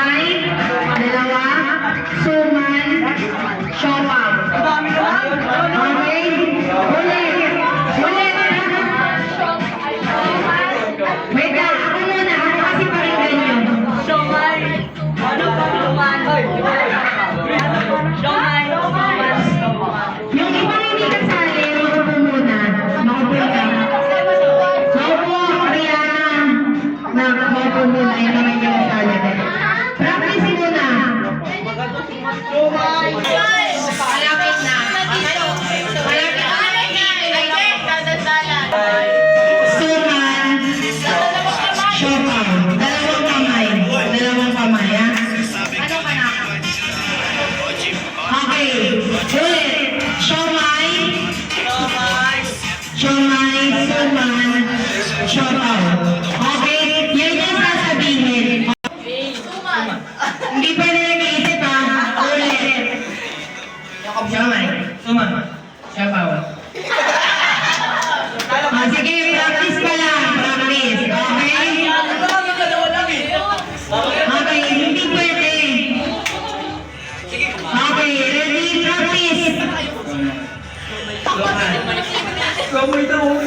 Siomay, dalawa, suman, siopaw. Okay? Ulit. Ulit. Wait lang, ako muna. Ako kasi pakinggan nyo. Siomay. Ano pa naman? Siomay. Yung ibang hindi kasali, maupo muna. Maupo ka. Maupo, Rihanna. Maupo muna. Yung mga hindi kasali. Practice muna. Malapit na. Malapit na. Suman. Siopaw. Dalawang kamay. Dalawang kamay, ha? Ano ka na? Okay. Ulit. Siomay. Siomay, suman, siopaw. Okay? Yan yung sasabihin. Hindi pa nila nag-iisip, ha? Ulit. Siomay. Suman. Siopaw. Sige, practice ka lang. Practice. Okay? Okay, hindi pwede. Okay, ready? Practice. Kamay daw.